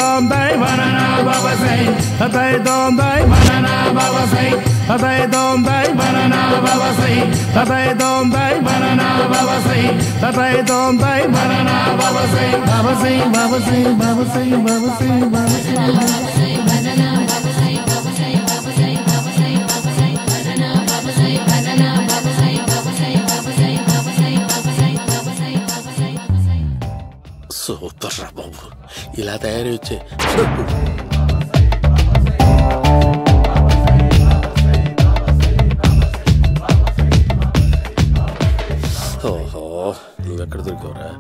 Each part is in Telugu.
dom dai banana baba say tatai dom dai banana baba say tatai dom dai banana baba say tatai dom dai banana baba say tatai dom dai banana baba say baba say baba say baba say baba say baba say banana baba say banana baba say baba say baba say baba say baba say banana baba say banana baba say baba say baba say baba say baba say baba say baba say super రా బాబు ఇలా తయారీ వచ్చే ఓహో నువ్వెక్కడ దొరికావురా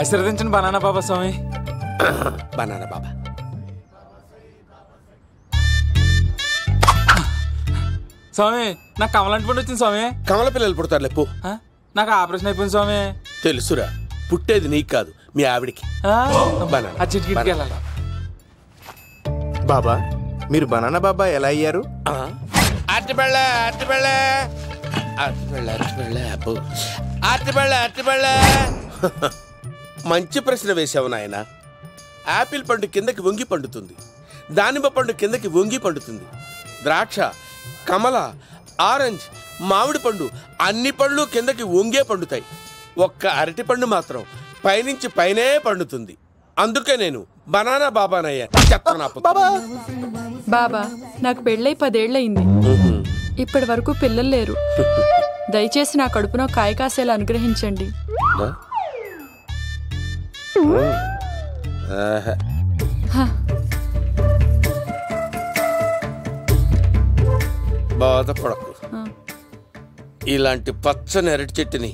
ఆశీర్వదించండి బనానా బాబా స్వామి. బనానా బాబా స్వామి నాకు కమలంటి పండు వచ్చింది స్వామి. కమల పిల్లలు పుడతారు లేపు. నాకు ఆపరేషన్ అయిపోయింది స్వామి. తెలుసురా, పుట్టేది నీకు కాదు మీ ఆవిడికి. బాబా మీరు బనానా బాబా ఎలా అయ్యారు? మంచి ప్రశ్న వేసావు నాయన. యాపిల్ పండు కిందకి వంగి పండుతుంది, దానిమ్మ పండు కిందకి వంగి పండుతుంది, ద్రాక్ష, కమల, ఆరెంజ్, మామిడి పండు అన్ని పండ్లు కిందకి వంగే పండుతాయి. ఒక్క అరటి పండు మాత్రం పైనుంచి పైనే పండుతుంది. అందుకే నేను బనానా బాబానయ్యా. బాబా నాకు పెళ్ళై 10 ఏళ్ళయింది. ఇప్పటి వరకు పిల్లలు లేరు. దయచేసి నా కడుపున కాయ కాసేలా అనుగ్రహించండి. బాధపడకు. ఇలాంటి పచ్చని అరటి చెట్టుని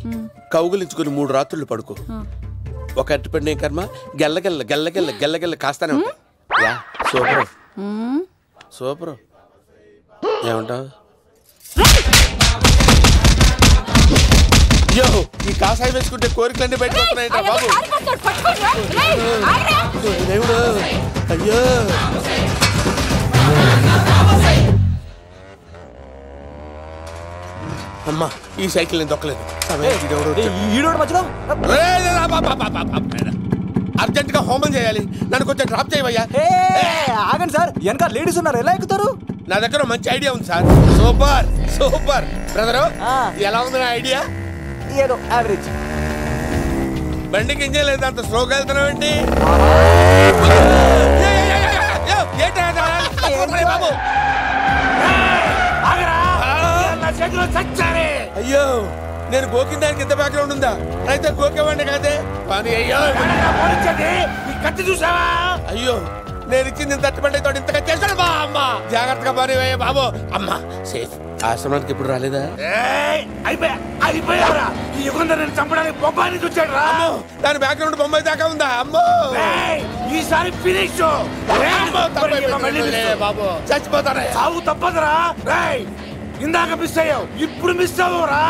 కౌగులించుకుని 3 రాత్రులు పడుకో. ఒక అరటి పండు కర్మ గెల్లగెల్ల గెల్లగెల్ల గెల్లగెల్ల కాస్తానే ఉంటాయి. Super super. ఏమంటావు? అయ్యో, ఈ కాసాయి వేసుకుంటే కోరికలన్నీ బయటకు వస్తున్నాయంట బాబు. దేవుడు, అయ్యో అమ్మా, ఈ సైకిల్ నేను దొక్కలేదు. అర్జెంట్ గా హోమం చేయాలి, నన్ను కొంచెం డ్రాప్ చేయవయ్యా. ఆగండి సార్, వెనక లేడీస్ ఉన్నారు, ఎలా ఎక్కుతారు? నా దగ్గర మంచి ఐడియా ఉంది సార్. Super super. బ్రదరు, ఎలా ఉంది నా ఐడియా? ఏదో యావరేజ్. బండికి ఇంజన్ లేదు, అంత స్లోగా వెళ్తున్నావు ఏంటి? బాబు అయ్యో, నేను గోకిన దానికి ఇంత బ్యాక్గ్రౌండ్ ఉందా? అయితే గోకేవాడిని కాదే. అయ్యో కత్తి చూసావా? అయ్యో, నేను ఇచ్చింది తట్టుబడి తోటి ఇంతగా చేశాడు బా. అమ్మ జాగ్రత్తగా పని బాబు. అమ్మ సేఫ్. ఆశ్రమానికి ఇప్పుడు రాలేదా? అయిపోయారా? ఈ యుగంలో నేను చంపడానికి బొమ్మాయిని చూచాడు రా. దాని బ్యాక్గ్రౌండ్ బొమ్మాయి దాకా ఉందా? అమ్మో, ఈసారి ఫినిష్. బాబు చచ్చిపోతారా? సాగు తప్పదురా. ఇందాక మిస్ అయ్యావు, ఇప్పుడు మిస్ అవ్వరా?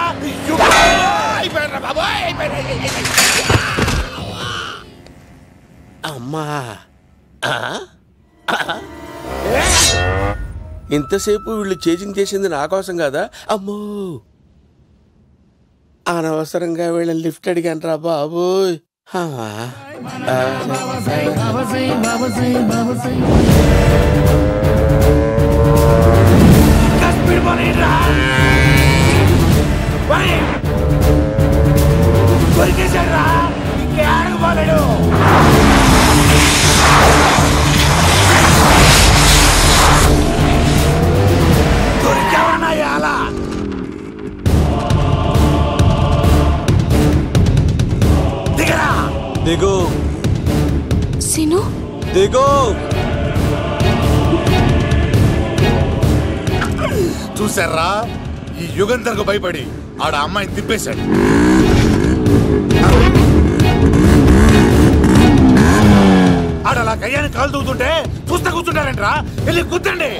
అయిపోయారా బాబు? అమ్మా, ఇంతసేపు వీళ్ళు చేజింగ్ చేసింది నా కోసం కదా. అమ్మో, అనవసరంగా వీళ్ళని లిఫ్ట్ అడిగాను రా బాబు. కొరికేశాడు రా, ఇంకే ఆడకపోలేడు. దొరికావన్నా అలా దిగరా. దిగు సిను, దిగు. చూసారా, ఈ యుగంధర్కు భయపడి ఆడ అమ్మాయిని తిప్పేశాడు. ఆడలా కయ్యాన్ని కాలు తూగుతుంటే చూస్తా కూర్చుంటారంటరా. వెళ్ళి కూర్చోండి.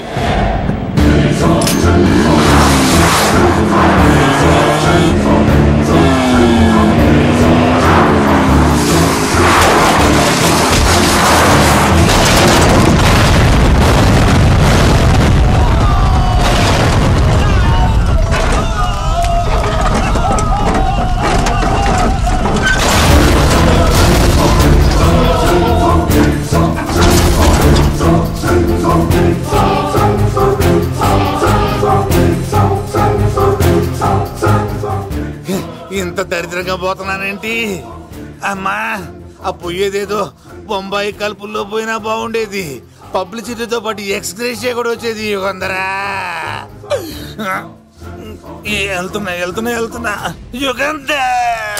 ఇంత దరిద్రంగా పోతున్నానేంటి? అమ్మా, ఆ పోయేదేదో బొంబాయి కలుపుల్లో పోయినా బాగుండేది. పబ్లిసిటీతో పాటు ఎక్స్‌గ్రేషియా కూడా వచ్చేది. యుగంధరా, వెళ్తున్నా యుగంధర్.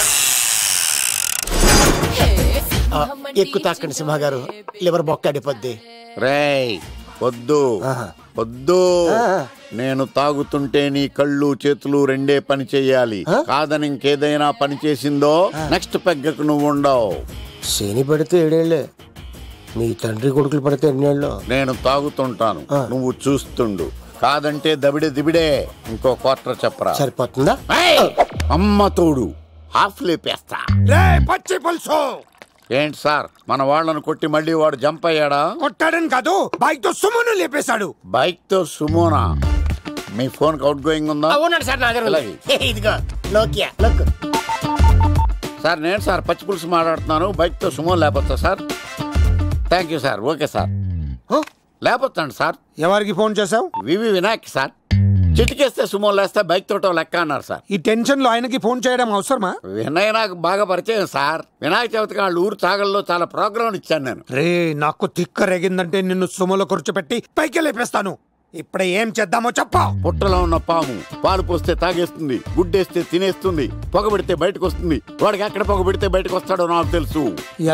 ఎక్కువ తాకండి సింహ గారు, లివర్ బొక్క అడిపోద్ది. రేయ్ వద్దు, నేను తాగుతుంటే నీ కళ్ళు చేతులు రెండే పని చెయ్యాలి. కాదని ఇంకేదైనా పని చేసిందో నెక్స్ట్ పెగ్గకు నువ్వు ఉండవు. శని పడితే 7 ఏళ్లే, మీ తండ్రి కొడుకులు పడితే 8 ఏళ్ళు. నేను తాగుతుంటాను, నువ్వు చూస్తుండు. కాదంటే దబిడే దిబిడే. ఇంకో క్వార్టర్ చెప్పరా? సరిపోతుందా? అమ్మ తోడు హాఫ్ లేపేస్తా. పచ్చి పులుసు. ఏంటి సార్, మన వాళ్ళను కొట్టి మళ్ళీ వాడు జంప్ అయ్యాడా? కొట్టాడని కాదు, బైక్ తో సుమోను లేపేశాడు. బైక్ తో సుమోనా? మీ ఫోన్ అవుట్ గోయింగ్ ఉందా? అవునండి సార్, నా దగ్గర ఇదిగో నోకియా లోక్. సార్ నేను సార్ పచ్చి పులుసు మాట్లాడుతున్నాను. బైక్ తో Sumo లేపొచ్చా sir? Thank you sir. Okay sir, లేపొచ్చండి sir. ఎవరికి ఫోన్ చేసావు? వివి వినాయక్ సార్. చిటికేస్తే సుమో లేస్తే బైక్ తోటో లెక్క అన్నారు సార్. ఈ టెన్షన్ లో ఆయనకి ఫోన్ చేయడం అవసరమా? వినయ్ నాకు బాగా పరిచయం సార్. వినాయక చవితికి వాళ్ళ ఊరు చాగల్లో చాలా ప్రోగ్రాం ఇచ్చాను నేను. రే, నాకు తిక్క రేగిందంటే నిన్ను సుమోలో కూర్చోపెట్టి పైకి లేపేస్తాను. ఇప్పుడే ఏం చేద్దామో చెప్పా. పుట్టలో ఉన్న పాము పాలు పోస్తే తాగేస్తుంది, గుడ్డేస్తే తినేస్తుంది, పొగబెడితే బయటకు వస్తుంది. వాడికి ఎక్కడ పొగబెడితే బయటకు వస్తాడో నాకు తెలుసు.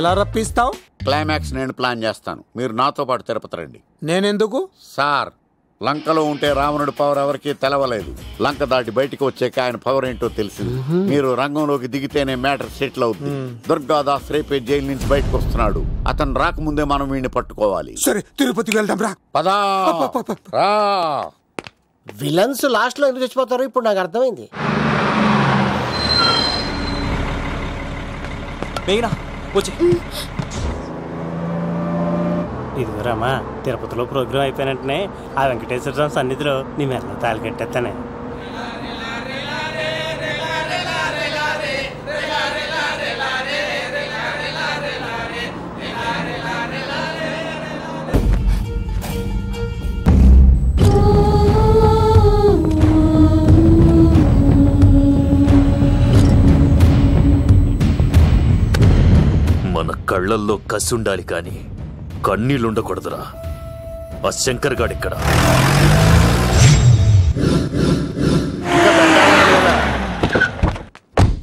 ఎలా రప్పిస్తావు? క్లైమాక్స్ నేను ప్లాన్ చేస్తాను, మీరు నాతో పాటు తిరుపతి రండి. నేనెందుకు? సార్, లంకలో ఉంటే రావణుడి పవర్ ఎవరికి తెలవలేదు. లంక దాటి బయటకు వచ్చాక ఆయన పవర్ ఏంటో తెలిసింది. మీరు రంగంలోకి దిగితేనే మ్యాటర్ సెటిల్ అవుతుంది. దుర్గాదాస్ రేపే జైలు నుంచి బయటకు వస్తున్నాడు. అతను రాకముందే మనం వీడిని పట్టుకోవాలి. సరే, తిరుపతికి వెళ్దాం రా. పదా రా. విలన్స్ లాస్ట్ లో ఎందుకు చచ్చిపోతారో ఇప్పుడు నాకు అర్థమైంది. ఇదిగోరామా, తిరుపతిలో ప్రోగ్రాం అయిపోయినట్టునే ఆ వెంకటేశ్వర స్వామి సన్నిధిలో నీ మెల్ల తాళి కట్టేస్తానే. మన కళ్ళల్లో కసి ఉండాలి కానీ కన్నీళ్ళుండకూడదురా. ఆ శంకర్ గాడిక్కడ.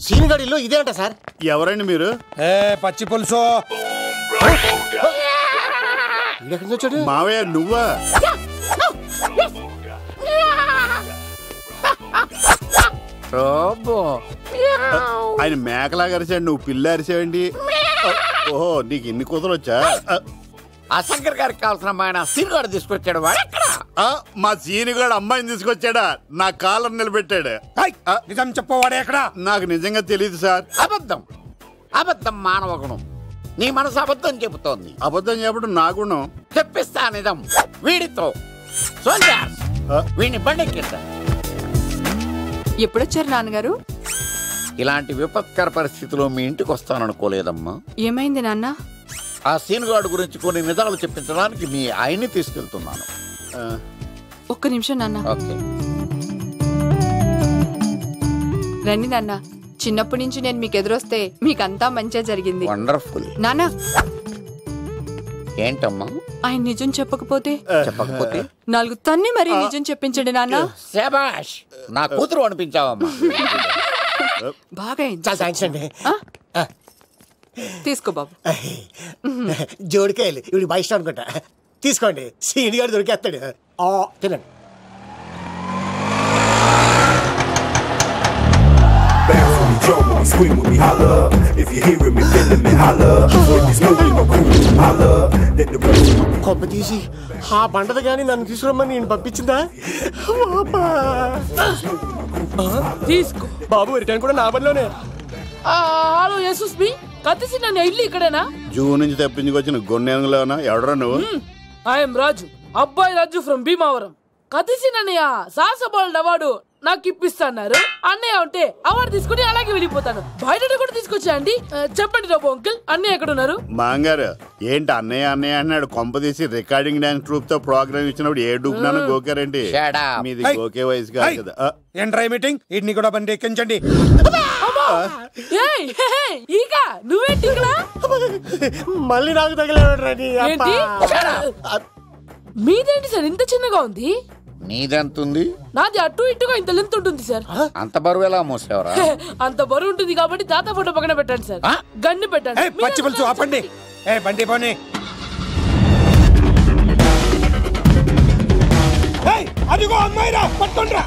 సీనిగాడిలో ఇదే అంట సార్. ఎవరండి మీరు? పచ్చి పులుసు. మావయ్య నువ్వా? ఆయన మేకలాగా అరిచాడు, నువ్వు పిల్ల అరిచావండి. ఓహో, నీకు ఇన్ని కుదరొచ్చా? ఆ శంకర్ గారికి కావాల్సిన అమ్మాయి సీనుగాడు తీసుకొచ్చాడు. మా సీనుగాడు అమ్మాయిని తీసుకొచ్చాడా? నా కాలర్ నిలబెట్టాడు. నిజం చెప్పవాడే ఎక్కడ? నాకు నిజంగా తెలియదు సార్. అబద్ధం, అబద్ధం మానవ గుణం. నీ మనసు అబద్ధం చెబుతోంది. అబద్ధం చెప్పడం నా గుణం. చెప్పిస్తా నిజం వీడితో. వీడిని బండెక్కిస్తా. ఎప్పుడొచ్చారు నాన్నగారు? ఇలాంటి విపత్కర పరిస్థితిలో మీ ఇంటికి వస్తాననుకోలేదమ్మా. ఏమైంది నాన్న? ఆ సీనుగాడు గురించి కొన్ని నిజాలు చెప్పించడానికి మీ ఆయన్ని తీసుకెళ్తున్నాను. ఒక్క నిమిషం నాన్న. ఓకే. రండి నాన్న. చిన్నప్పటి నుంచి నేను మీకు ఎదురొస్తే మీకంతా మంచిగా జరిగింది. వండర్ఫుల్. నాన్న, ఏంటమ్మా? ఆయన నిజం చెప్పకపోతే 4 తన్ని మరీ నిజం చెప్పించండి నాన్న. శభాష్, నా కూతురు అనిపించావమ్మా. బాగా తీసుకో బాబు. జోడికాయలు ఇవి బయట అనుకుంటా. తీసుకోండి, సీని గారు దొరికేస్తాడు. తినండి. కొబ్బ తీసి ఆ పంటది కానీ నన్ను తీసుకురమ్మని నేను పంపించిందా? తీసుకో బాబు, రిటర్న్ కూడా నా పనిలోనే. హలో యేసుస్ బి, కత్తిసి నన్ను ఇల్లు ఇక్కడేనా? జూ నుంచి తప్పించుకొచ్చిన గొన్నెంగులోనా? ఎవడరా నువ్వు? ఐఎమ్ రాజు, అబ్బాయి రాజు ఫ్రమ్ భీమావరం. కత్తిసి నన్నయ్య సాసబోల్డ్ అవార్డు నాకు ఇప్పిస్తాన్నారు. అన్నయ్య ఉంటే అవార్డు తీసుకుని అలాగే వెళ్ళిపోతాను. బయట కూడా తీసుకొచ్చా అండి. చెప్పండి రాబు అంకుల్, అన్నయ్య ఎక్కడ ఉన్నారు? మాంగారు ఏంటి అన్నయ్య అన్నయ్య అన్నాడు? కొంపదీసి రికార్డింగ్ డాన్స్ ట్రూప్ తో ప్రోగ్రామ్ ఇచ్చినప్పుడు ఏ డూబ్నాను గోకారండి? మీది గోకే వయసు కాదు కదా. ఏంట్రై మీటింగ్ ఇడ్ని కూడా బండి ఎక్కించండి. నువ్వేంటి మళ్ళీ నాకు తగిలేవాడు. మీదేంటి సార్ ఇంత చిన్నగా ఉంది? నీదెంతుంది? నాది అటు ఇటుగా ఇంత లెంత్ ఉంటుంది సార్. అంత బరువు ఎలా మోసేవరా? అంత బరువు ఉంటుంది కాబట్టి తాత ఫోటో పక్కన పెట్టండి సార్. గన్ను పెట్టండి. పచ్చి పులుసు ఆపండి. బండి పోనీ. అదిగో అమ్మాయిరా, పట్టుకోండిరా.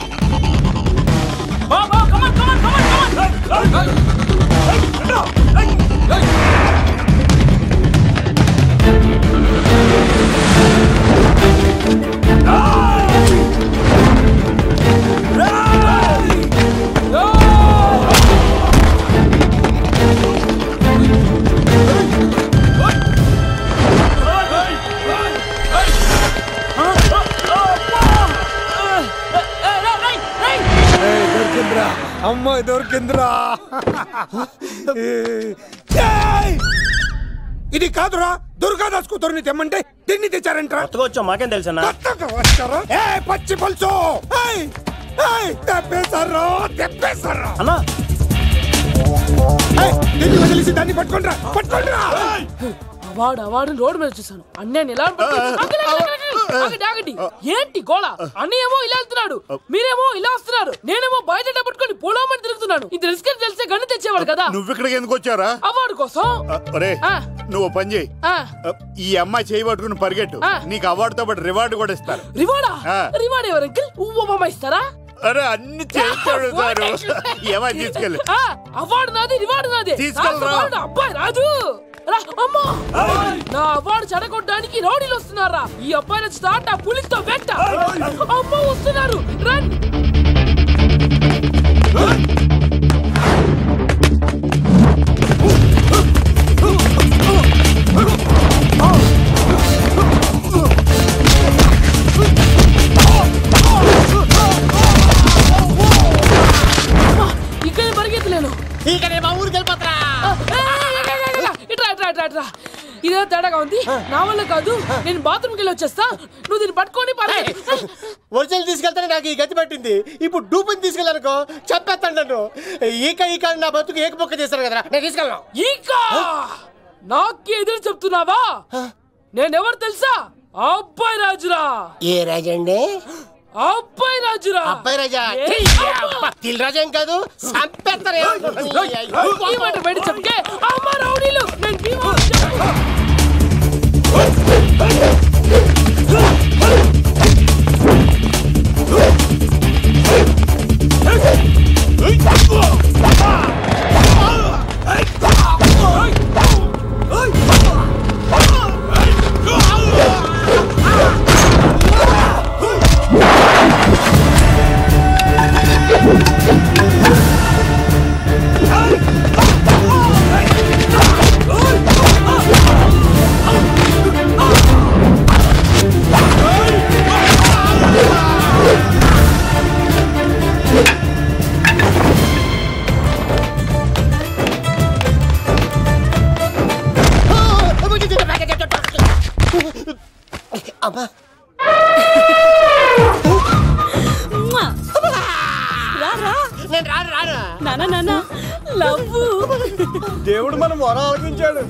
అమ్మాయి దొరికిందిరా. ఇది కాదురా, దుర్గాదాస్ కూతురుని తెమ్మంటే దీన్ని తెచ్చారంటరా. వచ్చా మాకేం తెలుసా? పచ్చి పులుసు తెప్పేశారు అన్నా. దీన్ని వదిలేసి దాన్ని పట్టుకోండిరా, పట్టుకోండిరా. అవార్డు రోడ్డు మీద చూసాను. అన్నయ్య ఎలా ఏంటి గోళ? అన్నయ్యేమో ఇలా వెళ్తున్నాడు, మీరేమో ఇలా వస్తున్నారు, నేనేమో బయట పట్టుకొని పొలమని తిరుగుతున్నాను. ఇది రిస్క్ అని తెలిస్తే గన్ను తెచ్చేవాడు కదా. నువ్వు ఇక్కడికి ఎందుకు వచ్చారా? అవార్డు కోసం. నువ్వు పని చేయి, ఈ అమ్మాయి చేయి పట్టుకుని పరిగెట్టు, నీకు అవార్డుతో పాటు రివార్డు కూడా ఇస్తారు. రివార్డా? రివార్డ్ ఎవరు అంకిల్? ఉవ్వమ్మ ఇస్తారా? అరే అన్ని చేస్తాడు సారు. ఏమని తీసుకెళ్ళి అవార్డు నాది, రివార్డు నాది. తీసుకెళ్ళి అబ్బాయి రాజు నా అవార్డు చెడగొట్టడానికి రౌడీలు వస్తున్నారా? ఈ అబ్బాయి స్టార్ట్ పులితో వెంట అమ్మ వస్తున్నారు. రన్. ఇక్కడ పరిగెత్తలేను. ఊరికి వెళ్ళిపోతారా? ఇదే తేడాగా ఉంది. నా వల్ల కాదు, నేను బాత్రూమ్కి వెళ్ళి వచ్చేస్తా. నువ్వు దీన్ని పట్టుకొని ఒరిజినల్ తీసుకెళ్తానే నాకు ఈ గతి పట్టింది. ఇప్పుడు డూపుని తీసుకెళ్ళానుకో చెప్పేస్తాను నన్ను. ఈక నా బతుకు ఏకపొక్క చేశారు కదా, నేను తీసుకెళ్ళను. నాకు ఎదురు చెప్తున్నావా? నేనెవరు తెలుసా? అబ్బాయి రాజురా. ఏ రాజండి? అబ్బాయి రాజురా. అబ్బాయి రాజా తిల్ రాజా ఏం కాదు, సంపేస్తారు. బయట చెప్తే అమ్మ రౌడీలు. దేవుడు మనం వరం ఆలకించాడు.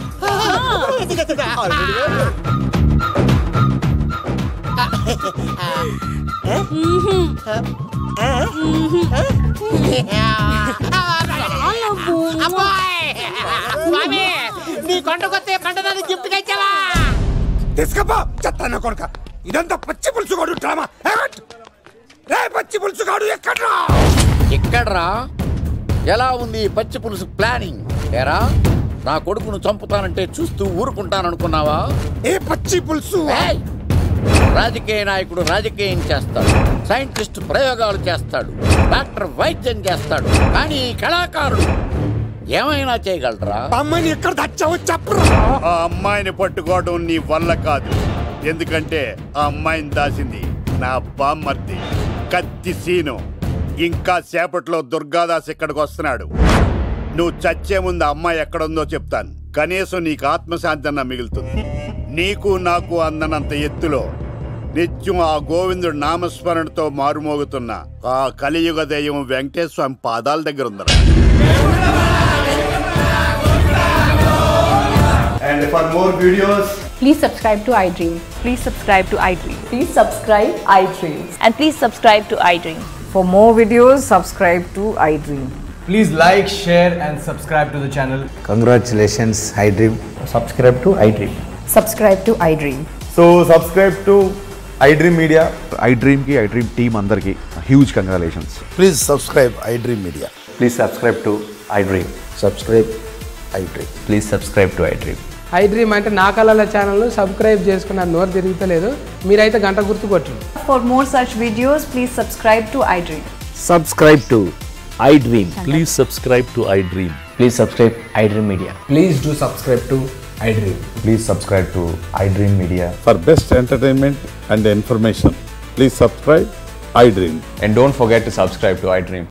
నీ కొండకొస్తే పంటదాన్ని గిఫ్ట్ ఇచ్చావా? తీసుకపో చెత్తాన కొడుక. ఇదంతా పచ్చి పులుసుగాడు డ్రామా. పచ్చి పులుసుగాడు ఎక్కడ్రా? ఎక్కడ్రా? ఎలా ఉంది పచ్చి పులుసు ప్లానింగ్? ఏరా, నా కొడుకును చంపుతానంటే చూస్తూ ఊరుకుంటాననుకున్నావా? ఏ పచ్చి పులుసు? రాజకీయ నాయకుడు రాజకీయం చేస్తాడు, సైంటిస్ట్ ప్రయోగాలు చేస్తాడు, డాక్టర్ వైద్యం చేస్తాడు, కానీ కళాకారుడు ఏమైనా చేయగలరా? అమ్మాయిని ఎక్కడ దాచావో చెప్పరా? ఆ అమ్మాయిని పట్టుకోవడం నీ వల్ల కాదు. ఎందుకంటే ఆ అమ్మాయిని దాసింది నా బామ్మర్ది కత్తి సీను. ఇంకా సేపట్లో దుర్గాదాస్ ఇక్కడికి వస్తున్నాడు. నువ్వు చచ్చే ముందు అమ్మాయి ఎక్కడుందో చెప్తాను. కనీసం నీకు ఆత్మశాంతి అన్న మిగులుతుంది. నీకు నాకు అందనంత ఎత్తులో నిత్యం ఆ గోవిందుడు నామస్మరణతో మారుమోగుతున్న ఆ కలియుగ దైవం వెంకటేశ్వర స్వామి పాదాల దగ్గర ఉందరా. And for more videos, please subscribe to iDream. Please subscribe to iDream. Please subscribe iDream. And please subscribe to iDream. For more videos, subscribe to iDream. please like, share and subscribe to the channel. Congratulations, iDream. Subscribe to iDream. Subscribe to iDream. So subscribe to iDream Media. iDream ki iDream team andarki huge congratulations. Please subscribe iDream Media. Please subscribe to iDream. Subscribe iDream. Please subscribe to iDream. iDream అంటే నా కళల ఛానల్ సబ్స్క్రైబ్ చేసుకున్న నోరు తిరుగుతలేదు. మీరైతే గంట గుర్తు కొట్టండి. For more such videos, please subscribe to iDream. Subscribe to iDream. Please subscribe to iDream. Please subscribe iDream Media. Please do subscribe to iDream. Please subscribe to iDream Media. For best entertainment and information, please subscribe iDream. And don't forget to subscribe to iDream.